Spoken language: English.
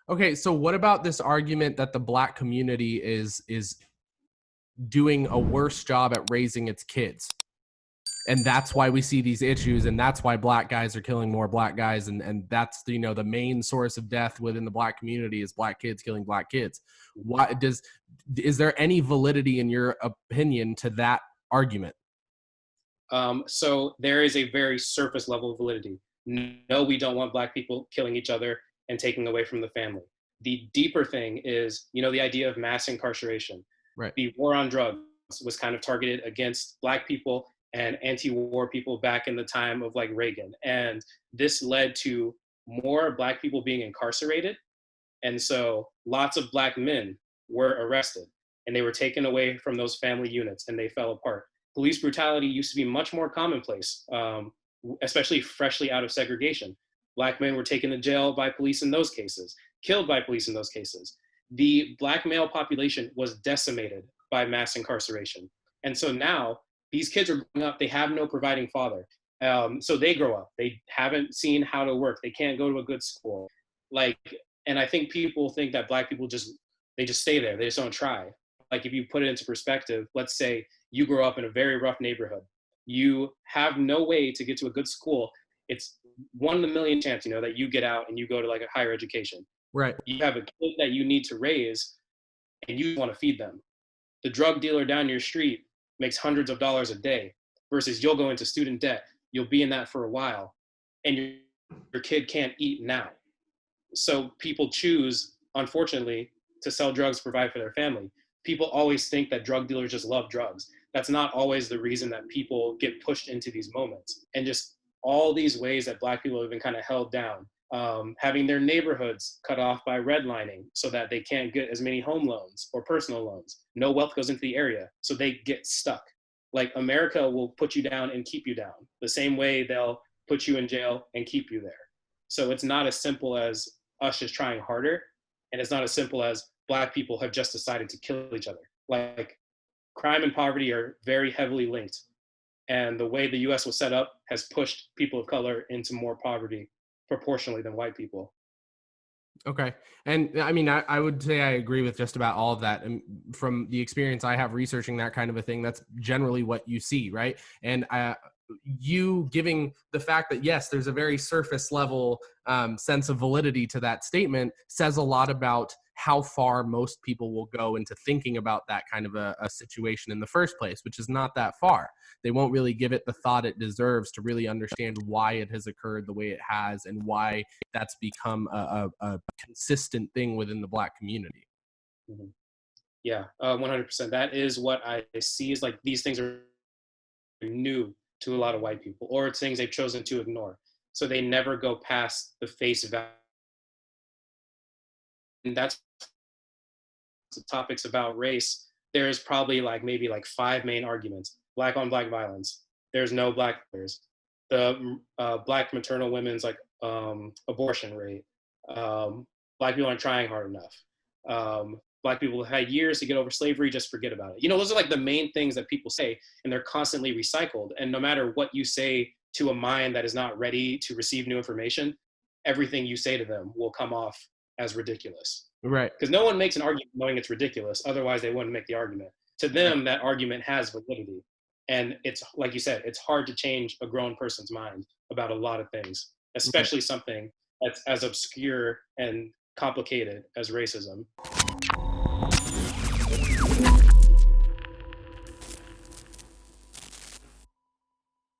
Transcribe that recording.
Okay, so what about this argument that the black community is doing a worse job at raising its kids? And that's why we see these issues, and that's why black guys are killing more black guys, and that's the, the main source of death within the black community is black kids killing black kids. Why does Is there any validity in your opinion to that argument? So there is a very surface level of validity. No, we don't want black people killing each other and taking away from the family. The deeper thing is, the idea of mass incarceration. Right. The war on drugs was kind of targeted against black people and anti-war people back in the time of like Reagan. And this led to more black people being incarcerated. And so lots of black men were arrested and they were taken away from those family units and they fell apart. Police brutality used to be much more commonplace, especially freshly out of segregation. Black men were taken to jail by police in those cases, killed by police in those cases. The black male population was decimated by mass incarceration. And so now these kids are growing up, they have no providing father. So they grow up, they haven't seen how to work, they can't go to a good school. And I think people think that black people just stay there, they just don't try. Like if you put it into perspective, let's say you grow up in a very rough neighborhood, you have no way to get to a good school. It's 1 in a million chance, that you get out and you go to like a higher education. Right. You have a kid that you need to raise and you want to feed them. The drug dealer down your street makes hundreds of dollars a day versus you'll go into student debt. You'll be in that for a while and your kid can't eat now. So people choose, unfortunately, to sell drugs, provide for their family. People always think that drug dealers just love drugs. That's not always the reason that people get pushed into these moments. And just all these ways that black people have been kind of held down, having their neighborhoods cut off by redlining so that they can't get as many home loans or personal loans. No wealth goes into the area, so they get stuck. Like America will put you down and keep you down, the same way they'll put you in jail and keep you there. So it's not as simple as us just trying harder, and it's not as simple as black people have just decided to kill each other. Like crime and poverty are very heavily linked. And the way the US was set up has pushed people of color into more poverty proportionally than white people. Okay. And I mean, I would say I agree with just about all of that. And from the experience I have researching that kind of a thing, that's generally what you see, right? And you giving the fact that, yes, there's a very surface level sense of validity to that statement says a lot about how far most people will go into thinking about that kind of a situation in the first place, which is not that far. They won't really give it the thought it deserves to really understand why it has occurred the way it has and why that's become a consistent thing within the black community. Mm-hmm. Yeah, 100%. That is what I see is like these things are new to a lot of white people, or it's things they've chosen to ignore. So they never go past the face value. And that's the topics about race. There's probably maybe 5 main arguments. Black on black violence. There's no black players. The black maternal women's abortion rate. Black people aren't trying hard enough. Black people have had years to get over slavery, just forget about it. Those are the main things that people say, and they're constantly recycled. And no matter what you say to a mind that is not ready to receive new information, everything you say to them will come off as ridiculous. Right. Because no one makes an argument knowing it's ridiculous. Otherwise, they wouldn't make the argument. To them, that argument has validity. And it's, like you said, it's hard to change a grown person's mind about a lot of things, especially something that's as obscure and complicated as racism.